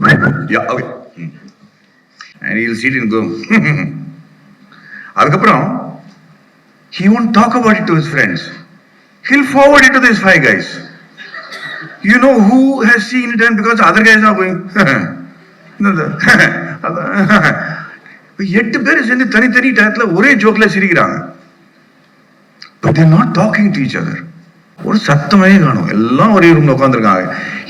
Yeah, okay. And he'll sit and go. அதுக்கப்புறம் he won't talk about it to his friends. He'll forward it to these five guys. You know who has seen it, and because other guys are going. எட்டு பேர் சேர்ந்து தனித்தனி டயத்துல ஒரே ஜோக்ல சிரிக்கிறாங்க. But they're not talking to each other. ஒரு சத்தமே காணும். எல்லாம் ஒரே ரூம்ல உட்காந்துருக்காங்க.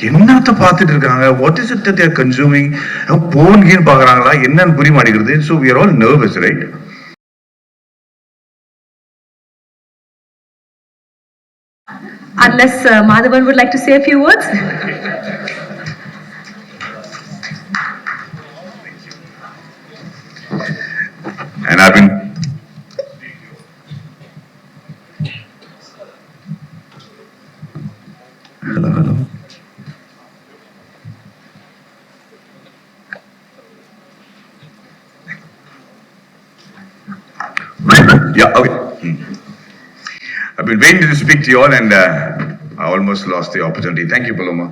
என்னத்த பார்த்துட்டு இருக்காங்க? What is it that they are consuming? Phone கீன் பார்க்கறாங்களா? என்னன்னு புரிய மாட்டேங்குது. So we are all nervous, right? Unless Madhavan would like to say a few words. And I've been hello. Yeah, okay. I've been waiting to speak to you all, and I almost lost the opportunity. Thank you, Paloma.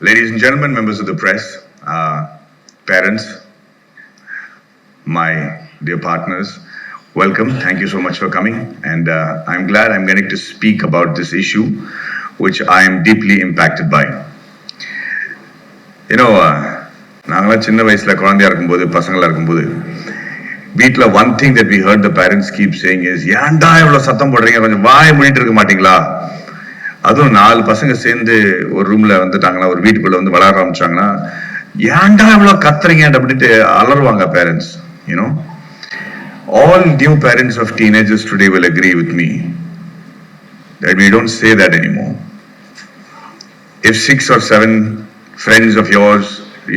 Ladies and gentlemen, members of the press, parents, my dear partners, welcome. Thank you so much for coming, and I'm glad I'm getting to speak about this issue, which I am deeply impacted by. You know, நாங்களாம் சின்ன வயசுல குழந்தையா இருக்கும்போது பசங்களா இருக்கும்போது வீட்டில் one thing that we heard the parents keep saying is, ஏன்டா இவ்வளவு சத்தம் போடுறீங்க, கொஞ்சம் வாய் மூடிட்டு இருக்க மாட்டீங்களா? அதுவும் 4 பசங்க சேர்ந்து ஒரு ரூம்ல வந்துட்டாங்கன்னா, ஒரு வீட்டுக்குள்ள வந்து விளையாட ஆரம்பிச்சாங்கன்னா, ஏன்டா இவ்வளவு கத்துறீங்க அப்படின்ட்டு அலறுவாங்க parents. You know, all new parents of teenagers today will agree with me that we don't say that anymore. If 6 or 7 friends of yours,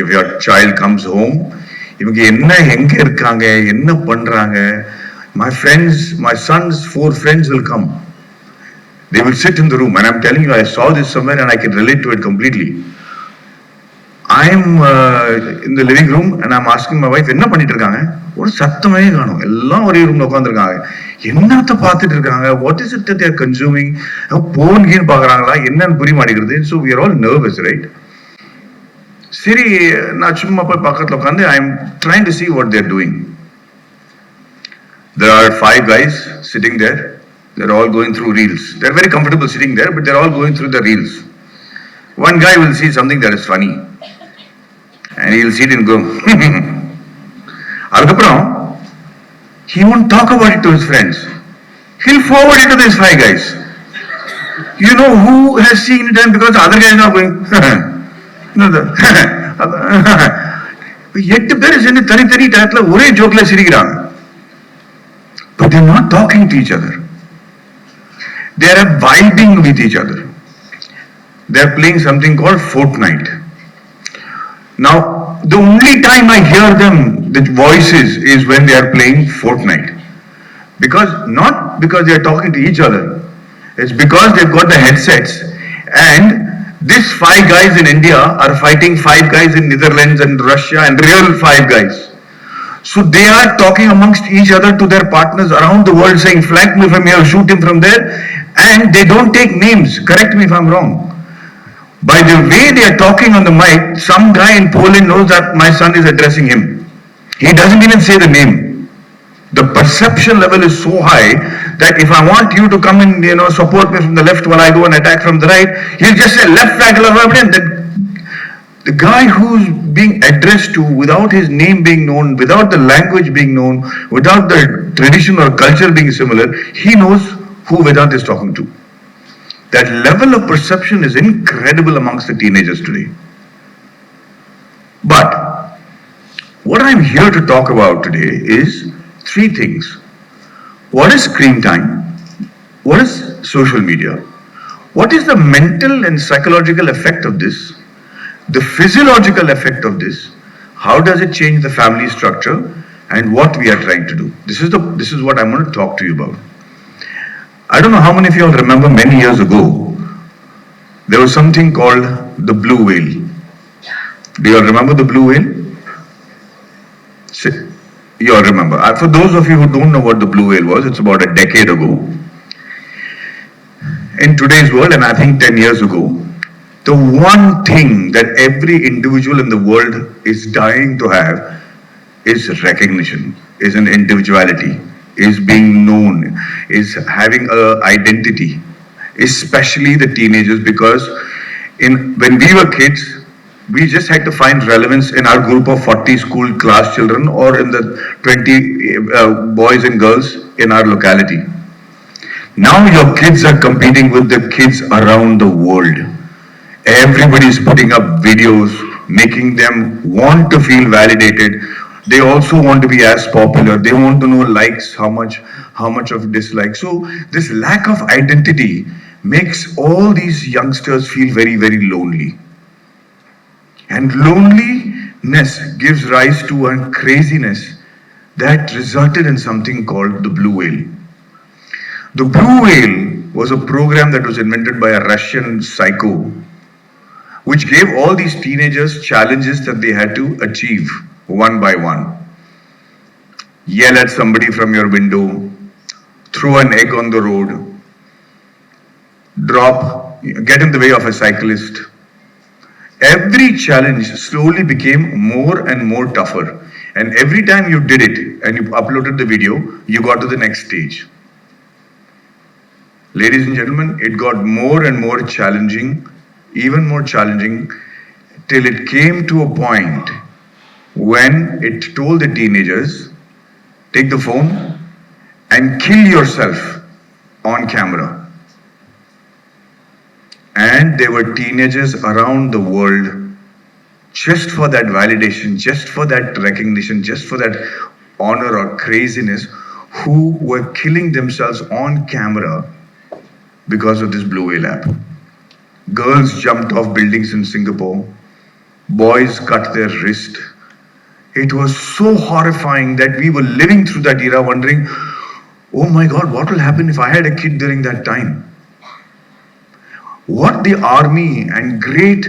if your child comes home, இவங்க என்ன எங்க இருக்காங்க, என்ன பண்றாங்க, my son's 4 friends will come. They will sit in the room, and I'm telling you, I saw this somewhere and I can relate to it completely. I'm in the living room and I'm asking my wife, என்ன பண்ணிட்டு இருக்காங்க? ஒரு சத்தமே காணும். எல்லாம் ஒரே ரூம்ல உட்காந்துருக்காங்க. என்னத்த பார்த்துட்டு இருக்காங்க? What is it that they are consuming? Phone கீன் பார்க்கறாங்களா? என்னன்னு புரிய மாட்டேங்குது. So we are all nervous, right? சரி, நான் சும்மா போய் பக்கத்துல உட்காந்து I am trying to see what they are doing. There are 5 guys sitting there. They're all going through reels. They're very comfortable sitting there, but they're all going through the reels. One guy will see something that is funny, and he'll sit and go. அதுக்கப்புறம் he won't talk about it to his friends. He'll forward it to these 5 guys. You know who has seen it, and because other guys are going. எட்டு பேர் சேர்ந்து தனித்தனி டயத்துல ஒரே ஜோக்ல சிரிக்கிறாங்க. But they're not talking to each other. They are vibing with each other. They are playing something called Fortnite. Now, the only time I hear them, the voices, is when they are playing Fortnite. Not because they are talking to each other. It's because they've got the headsets, and these 5 guys in India are fighting 5 guys in Netherlands and Russia, and real 5 guys. So they are talking amongst each other to their partners around the world, saying, flank me from here, shoot him from there, and they don't take names. Correct me if I'm wrong. By the way they are talking on the mic, some guy in Poland knows that my son is addressing him. He doesn't even say the name. The perception level is so high that if I want you to come and support me from the left while I go and attack from the right, he'll just say left flank, and the guy who's being addressed to, without his name being known, without the language being known, without the tradition or culture being similar, he knows who Vedant is talking to. That level of perception is incredible amongst the teenagers today. But what I'm here to talk about today is 3 things. What is screen time? What is social media? What is the mental and psychological effect of this? The physiological effect of this? How does it change the family structure? And what we are trying to do? This is what I'm going to talk to you about. I don't know how many of you all remember, many years ago, there was something called the blue whale. Do you all remember the blue whale? You all remember. For those of you who don't know what the blue whale was, it's about a decade ago. In today's world, and I think 10 years ago, The one thing that every individual in the world is dying to have is recognition, is an individuality, is being known, is having a identity, especially the teenagers, because when we were kids, we just had to find relevance in our group of 40 school class children or in the 20 boys and girls in our locality. Now your kids are competing with the kids around the world. Everybody is putting up videos, making them want to feel validated. They also want to be as popular. They want to know likes, how much of dislikes. So this lack of identity makes all these youngsters feel very, very lonely. And loneliness gives rise to a craziness that resulted in something called the blue whale. The blue whale was a program that was invented by a Russian psycho, which gave all these teenagers challenges that they had to achieve one by one. Yell at somebody from your window, throw an egg on the road, get in the way of a cyclist. Every challenge slowly became more and more tougher. And every time you did it and you uploaded the video, you got to the next stage. Ladies and gentlemen, it got more and more challenging, even more challenging, till it came to a point when it told the teenagers, take the phone and kill yourself on camera. And there were teenagers around the world just for that validation, just for that recognition, just for that honor or craziness, who were killing themselves on camera because of this blue whale app. Girls jumped off buildings in Singapore. Boys cut their wrist. It was so horrifying that we were living through that era wondering, oh my God, what will happen if I had a kid during that time? What the army and great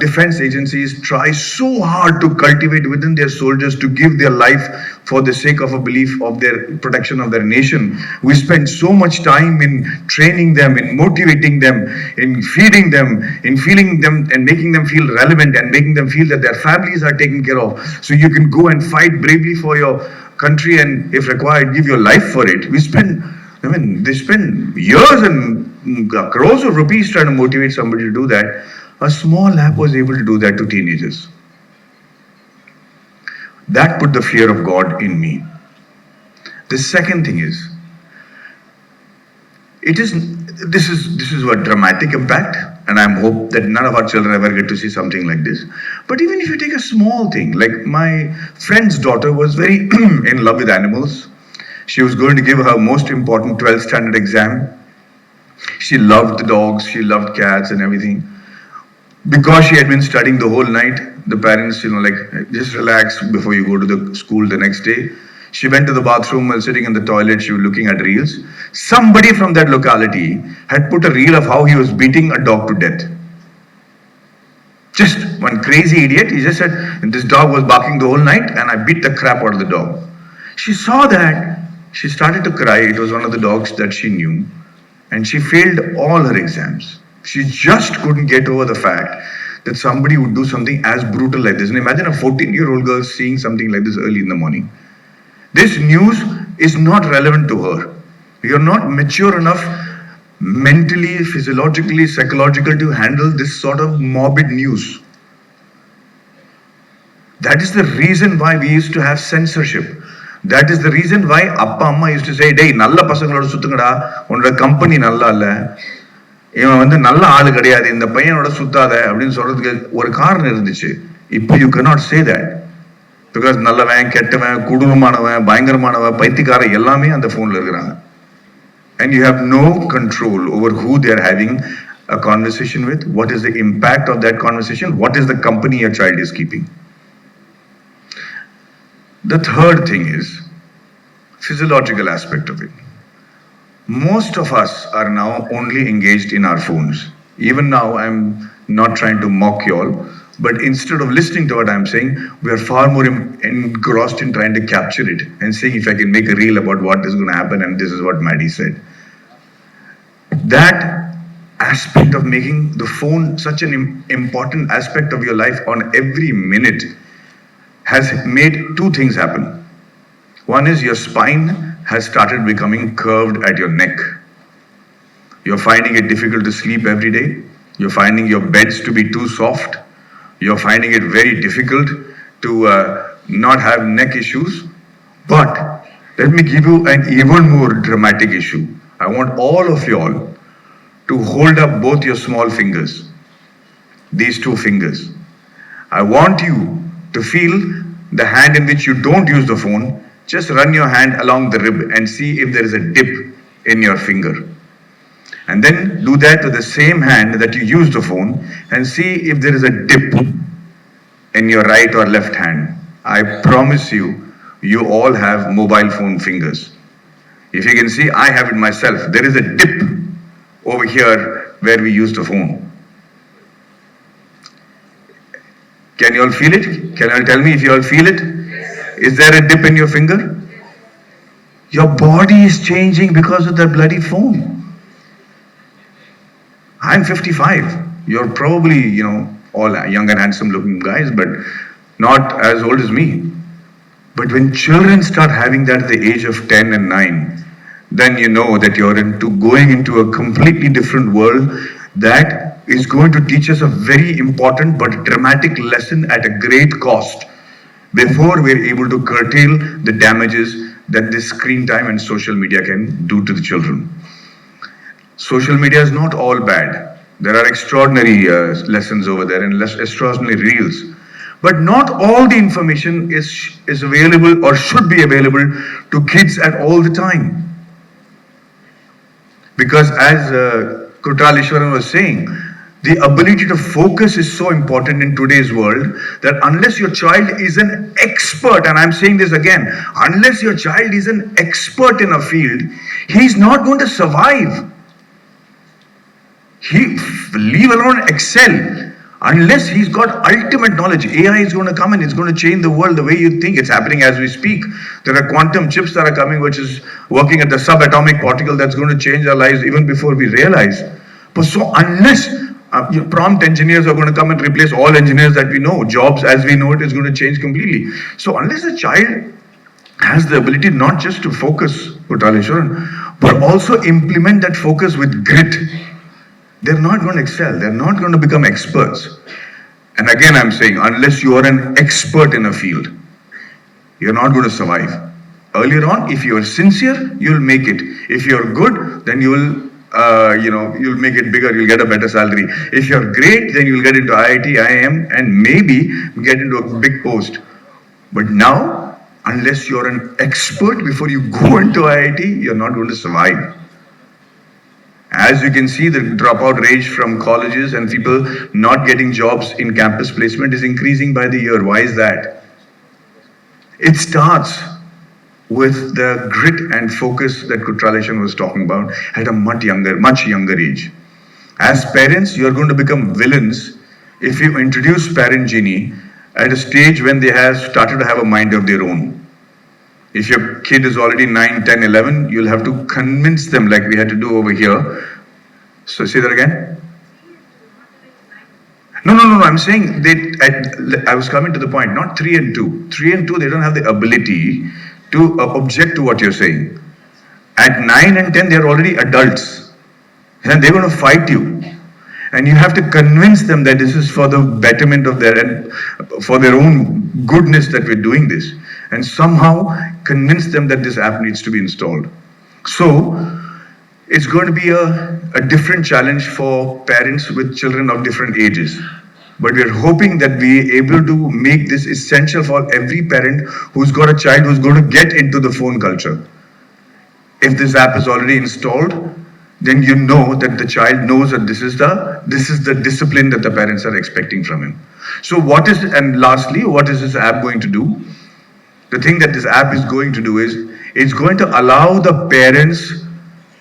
defense agencies try so hard to cultivate within their soldiers to give their life for the sake of a belief of their protection of their nation. We spend so much time in training them, in motivating them, in feeding them, in feeling them and making them feel relevant and making them feel that their families are taken care of. So you can go and fight bravely for your country and if required, give your life for it. They spend years and crores of rupees trying to motivate somebody to do that. A small app was able to do that to teenagers. That put the fear of God in me. The second thing is, this is a dramatic impact, and I hope that none of our children ever get to see something like this. But even if you take a small thing, like my friend's daughter was very in love with animals. She was going to give her most important 12th standard exam. She loved the dogs, she loved cats and everything. Because she had been studying the whole night, the parents, just relax before you go to the school the next day. She went to the bathroom while sitting in the toilet, she was looking at reels. Somebody from that locality had put a reel of how he was beating a dog to death. Just one crazy idiot, he just said, this dog was barking the whole night and I beat the crap out of the dog. She saw that, she started to cry. It was one of the dogs that she knew. And she failed all her exams. She just couldn't get over the fact that somebody would do something as brutal like this. And imagine a 14-year-old girl seeing something like this early in the morning. This news is not relevant to her. You're not mature enough mentally, physiologically, psychologically to handle this sort of morbid news. That is the reason why we used to have censorship. That is the reason why Appa Amma used to say, "Dey, nalla pasangaloda suthungada, unoda company nalla illa. இவன் நல்ல ஆளு கிடையாது, இந்த பையனோட சுத்தாத அப்படின்னு சொல்றதுக்கு ஒரு காரணம் இருந்துச்சு. இப்போ you cannot say that. Because நல்லவன், கெட்டவன், கொடூரமானவன், பயங்கரமானவன், பைத்தியக்காரன் எல்லாமே அந்த போன்ல இருக்கிறாங்க. And you have no control over who they are having a conversation with, what is the impact of that conversation, what is the company your child is keeping. The third thing is physiological aspect of it. Most of us are now only engaged in our phones. Even now, I'm not trying to mock you all, but instead of listening to what I'm saying, we are far more engrossed in trying to capture it and seeing if I can make a reel about what is going to happen and this is what Maddie said. That aspect of making the phone such an important aspect of your life on every minute has made two things happen. One is your spine has started becoming curved at your neck. You're finding it difficult to sleep every day. You're finding your beds to be too soft. You're finding it very difficult to not have neck issues. But let me give you an even more dramatic issue. I want all of y'all to hold up both your small fingers, these two fingers. I want you to feel the hand in which you don't use the phone. Just run your hand along the rib and see if there is a dip in your finger. And then do that with the same hand that you use the phone and see if there is a dip in your right or left hand. I promise you, you all have mobile phone fingers. If you can see, I have it myself. There is a dip over here where we use the phone. Can you all feel it? Can you all tell me if you all feel it? Is there a dip in your finger? Your body is changing because of that bloody phone. I'm 55. You're probably, all young and handsome looking guys, but not as old as me. But when children start having that at the age of 10 and 9, then you know that you're going into a completely different world that is going to teach us a very important but dramatic lesson at a great cost before we're able to curtail the damages that this screen time and social media can do to the children. Social media is not all bad. There are extraordinary lessons over there and extraordinary reels. But not all the information is available or should be available to kids at all the time. Because as Kutral Ishwaran was saying, the ability to focus is so important in today's world that unless your child is an expert, and I'm saying this again, unless your child is an expert in a field, he's not going to survive. Leave alone excel. Unless he's got ultimate knowledge, AI is going to come and it's going to change the world the way you think. It's happening as we speak. There are quantum chips that are coming, which is working at the subatomic particle that's going to change our lives even before we realize. But so unless prompt engineers are going to come and replace all engineers that we know, jobs as we know it is going to change completely. So unless a child has the ability not just to focus, but also implement that focus with grit, they're not going to excel. They're not going to become experts. And again, I'm saying, unless you are an expert in a field, you're not going to survive. Earlier on, if you are sincere, you'll make it. If you're good, then you'll make it bigger. You'll get a better salary. If you're great, then you'll get into IIT, IIM, and maybe get into a big post. But now, unless you're an expert before you go into IIT, you're not going to survive. As you can see, the dropout rate from colleges and people not getting jobs in campus placement is increasing by the year. Why is that? It starts with the grit and focus that Kutraleshan was talking about at a much younger age. As parents, you're going to become villains if you introduce parent Genie at a stage when they have started to have a mind of their own. If your kid is already 9, 10, 11, you'll have to convince them like we had to do over here. So say that again. No. I'm saying I was coming to the point, not 3 and 2. 3 and 2, they don't have the ability to object to what you're saying. At 9 and 10, they're already adults. And they're going to fight you. And you have to convince them that this is for the betterment of for their own goodness that we're doing this. And somehow convince them that this app needs to be installed. So it's going to be a different challenge for parents with children of different ages. But we're hoping that we're able to make this essential for every parent who's got a child who's going to get into the phone culture. If this app is already installed, then you know that the child knows that this is the discipline that the parents are expecting from him. So lastly, what is this app going to do? The thing that this app is going to do is, it's going to allow the parents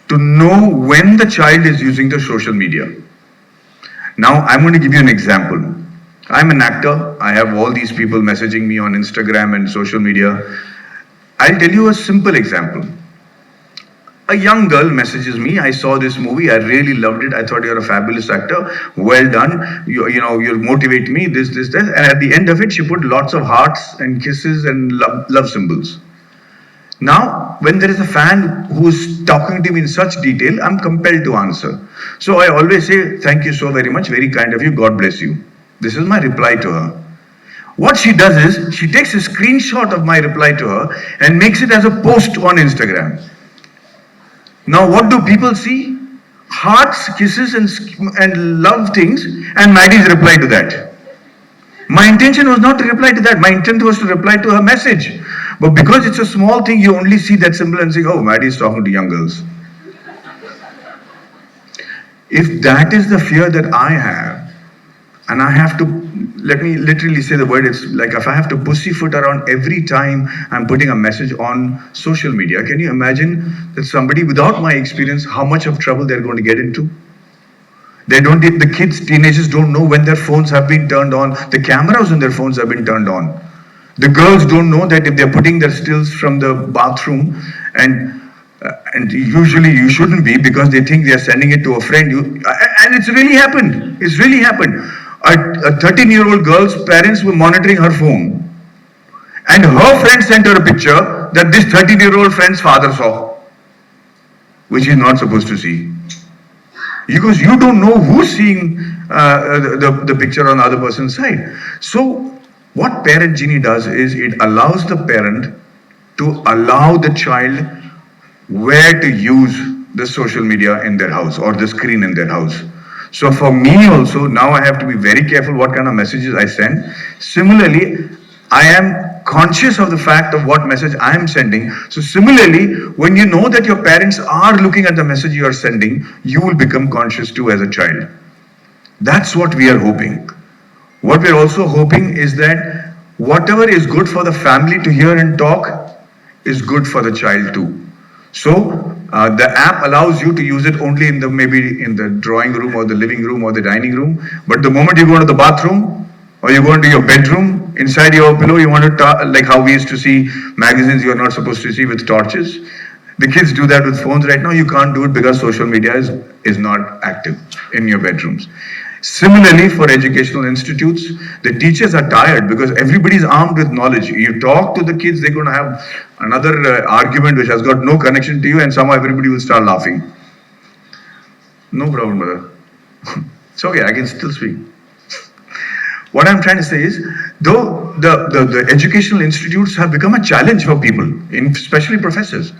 to know when the child is using the social media. Now, I'm going to give you an example. I'm an actor. I have all these people messaging me on Instagram and social media. I'll tell you a simple example. A young girl messages me, I saw this movie, I really loved it, I thought you're a fabulous actor, well done, you motivate me, this. And at the end of it, she put lots of hearts and kisses and love symbols. Now, when there is a fan who's talking to me in such detail, I'm compelled to answer. So I always say, thank you so very much, very kind of you, God bless you. This is my reply to her. What she does is, she takes a screenshot of my reply to her and makes it as a post on Instagram. Now, what do people see? Hearts, kisses, and love things, and Maddie's reply to that. My intention was not to reply to that. My intent was to reply to her message. But because it's a small thing, you only see that symbol and say, oh, Maddie's talking to young girls. If that is the fear that I have, and I have to, let me literally say the word, it's like if I have to pussyfoot around every time I'm putting a message on social media, can you imagine that somebody without my experience, how much of trouble they're going to get into? The kids, teenagers don't know when their phones have been turned on, the cameras on their phones have been turned on. The girls don't know that if they're putting their stills from the bathroom, and usually you shouldn't be, because they think they're sending it to a friend. And it's really happened. It's really happened. A 13-year-old girl's parents were monitoring her phone, and her friend sent her a picture that this 13-year-old friend's father saw, which he's not supposed to see. Because you don't know who's seeing the picture on the other person's side. So what Parent Genie does is it allows the parent to allow the child where to use the social media in their house or the screen in their house. So for me also, now I have to be very careful what kind of messages I send. Similarly, I am conscious of the fact of what message I am sending. So similarly, when you know that your parents are looking at the message you are sending, you will become conscious too as a child. That's what we are hoping. What we're also hoping is that whatever is good for the family to hear and talk is good for the child too. So the app allows you to use it only maybe in the drawing room or the living room or the dining room. But the moment you go to the bathroom or you go into your bedroom, inside your pillow, you want to like how we used to see magazines you're not supposed to see with torches. The kids do that with phones right now. You can't do it because social media is not active in your bedrooms. Similarly, for educational institutes, the teachers are tired because everybody's armed with knowledge. You talk to the kids, they're going to have another argument which has got no connection to you, and somehow everybody will start laughing. No problem, brother. It's okay, I can still speak. What I'm trying to say is, though the educational institutes have become a challenge for people, especially professors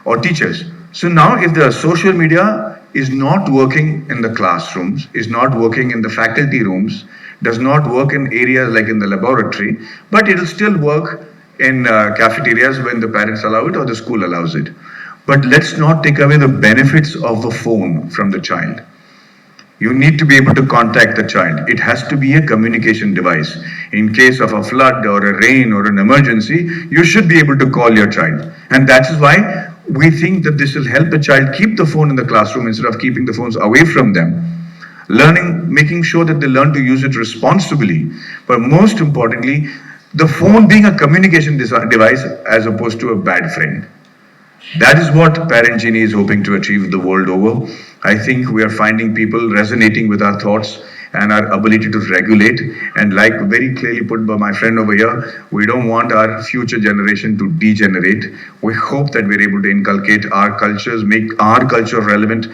or teachers. So now if the social media is not working in the classrooms, is not working in the faculty rooms, does not work in areas like in the laboratory, but it'll still work in cafeterias when the parents allow it or the school allows it. But let's not take away the benefits of the phone from the child. You need to be able to contact the child. It has to be a communication device. In case of a flood or a rain or an emergency, you should be able to call your child. And that is why we think that this will help the child keep the phone in the classroom instead of keeping the phones away from them. Making sure that they learn to use it responsibly. But most importantly, the phone being a communication device as opposed to a bad friend. That is what Parent Genie is hoping to achieve the world over. I think we are finding people resonating with our thoughts and our ability to regulate. And like very clearly put by my friend over here, we don't want our future generation to degenerate. We hope that we're able to inculcate our cultures, make our culture relevant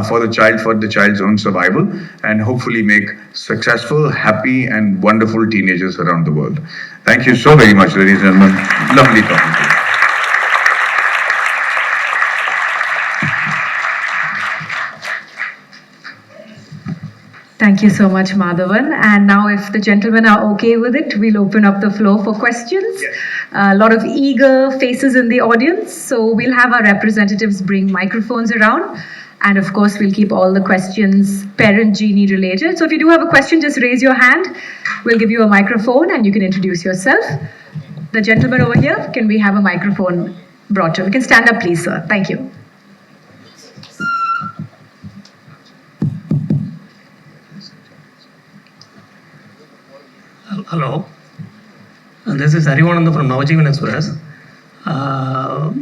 for the child's own survival, and hopefully make successful, happy, and wonderful teenagers around the world. Thank you so very much, ladies and gentlemen. Lovely talking to you. Thank you so much, Madhavan. And now, if the gentlemen are okay with it, we'll open up the floor for questions. Yes. A lot of eager faces in the audience, so we'll have our representatives bring microphones around. And of course, we'll keep all the questions Parent Genie related. So if you do have a question, just raise your hand. We'll give you a microphone and you can introduce yourself. The gentleman over here, can we have a microphone brought to him? You can stand up, please, sir. Thank you. Hello, this is Arivananda from Navajeevan Express.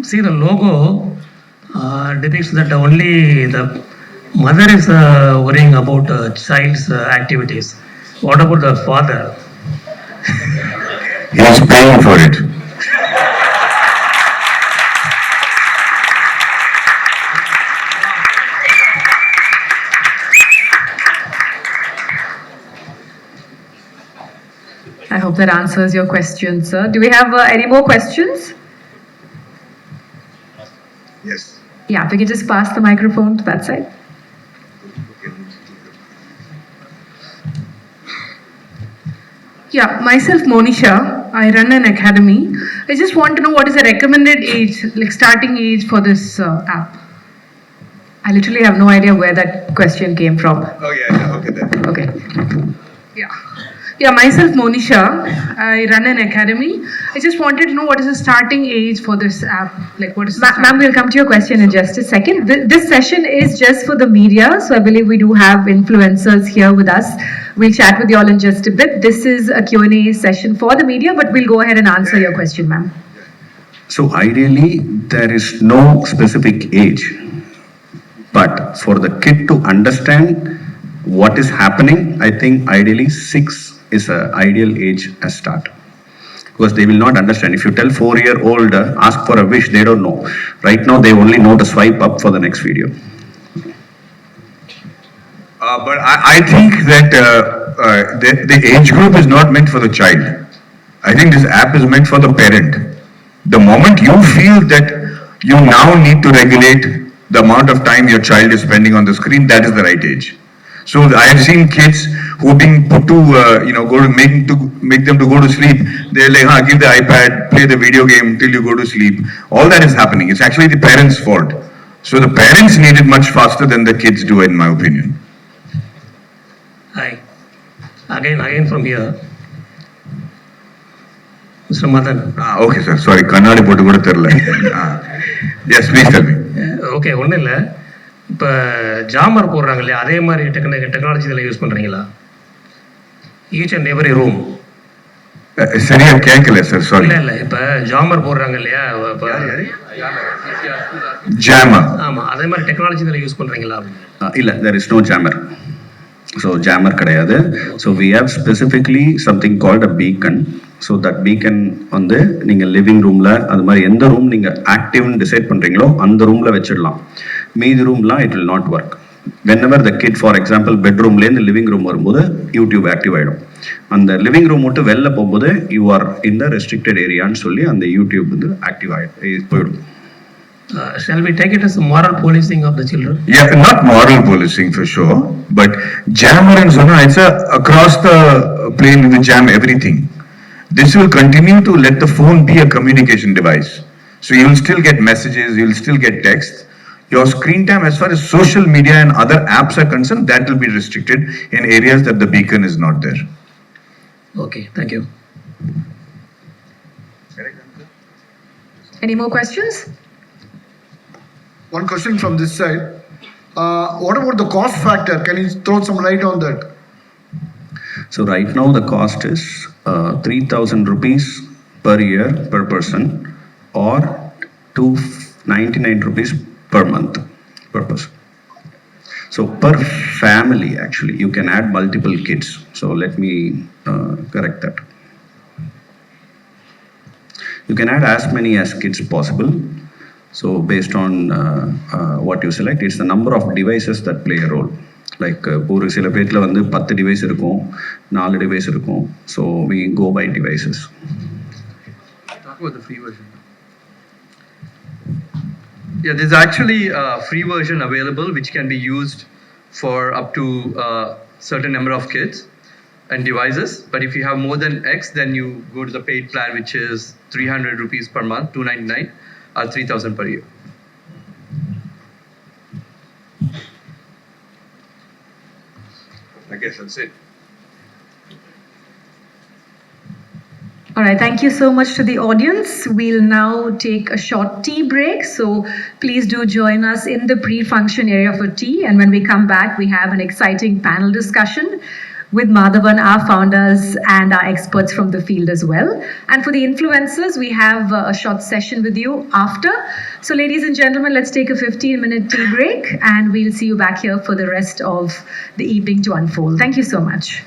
See the logo depicts that only the mother is worrying about child's activities. What about the father? He is paying for it. I hope that answers your question, sir. Do we have any more questions? Yes. Yeah, if we can just pass the microphone to that side. Yeah, myself Monisha, I run an academy. I just want to know what is the recommended age, like starting age for this app. I literally have no idea where that question came from. Oh yeah, okay then. Okay. Yeah. Yeah, myself Monisha, I run an academy. I just wanted to know what is the starting age for this app? Like what is Ma'am, we'll come to your question in just a second. This session is just for the media, so I believe we do have influencers here with us. We'll chat with you all in just a bit. This is a Q&A session for the media, but we'll go ahead and answer your question, ma'am. So ideally, there is no specific age, but for the kid to understand what is happening, I think ideally 6 is an ideal age as start. Because they will not understand. If you tell 4-year-old ask for a wish, they don't know. Right now, they only know to swipe up for the next video. But I think that the age group is not meant for the child. I think this app is meant for the parent. The moment you feel that you now need to regulate the amount of time your child is spending on the screen, that is the right age. So I have seen kids who are being put to, make them to go to sleep. They're like, give the iPad, play the video game till you go to sleep. All that is happening. It's actually the parents' fault. So the parents need it much faster than the kids do, in my opinion. Hi. Again from here. Mr. Madhavan. Okay, sir. Sorry, Kannadi potu kuda therla. Yes, please tell me. Okay ஒன்றும் இல்லை இப்போ jammer போடுறாங்க இல்லையா அதே மாதிரி technology இதில் use பண்ணுறீங்களா each and every room சரியா கேட்கல சார் சாரி இல்லை இப்போ ஜாமர் போடுறாங்க இல்லையா இப்போ ஜாமர் ஆமாம் அதே மாதிரி டெக்னாலஜி இதில் யூஸ் பண்ணுறீங்களா இல்லை, there is no jammer. So jammer கிடையாது. So we have specifically something called a beacon. So that beacon வந்து நீங்கள் லிவிங் ரூமில் அது மாதிரி எந்த ரூம் நீங்கள் ஆக்டிவ்னு டிசைட் பண்ணுறீங்களோ அந்த ரூமில் வச்சிடலாம். மீதி ரூம்லாம் it will not work. Whenever the kid for example பெட்ரூம்லேருந்து லிவிங் ரூம் வரும்போது யூடியூப் ஆக்டிவ் ஆகிடும். அந்த லிவிங் ரூம் விட்டு வெளில போகும்போது you are in the restricted ஏரியான்னு சொல்லி அந்த யூடியூப் வந்து ஆக்டிவ் போயிடும். Shall we take it as moral policing of the children? Yeah, not moral policing for sure, but jammer and Zona, it's across the plane we jam everything. This will continue to let the phone be a communication device. So you will still get messages, you will still get text. Your screen time as far as social media and other apps are concerned, that will be restricted in areas that the beacon is not there. Okay, thank you. Any more questions? One question from this side. What about the cost factor? Can you throw some light on that? So right now the cost is 3,000 rupees per year per person or 299 rupees per month per person. So per family actually you can add multiple kids. So let me correct that. You can add as many as kids possible. So based on what you select, it's the number of devices that play a role. Like ஒரு சில பேர்ல வந்து 10 device இருக்கும், 4 device இருக்கும். So we go by devices. Talk about the free version. Yeah, there's actually a free version available which can be used for up to a certain number of kids and devices. But if you have more than X, then you go to the paid plan, which is 300 rupees per month, 299, or 3,000 per year. I guess that's it. All right, thank you so much to the audience. We'll now take a short tea break. So please do join us in the pre-function area for tea. And when we come back, we have an exciting panel discussion with Madhavan, our founders and our experts from the field as well. And for the influencers, we have a short session with you after. So ladies and gentlemen, let's take a 15-minute tea break and we'll see you back here for the rest of the evening to unfold. Thank you so much.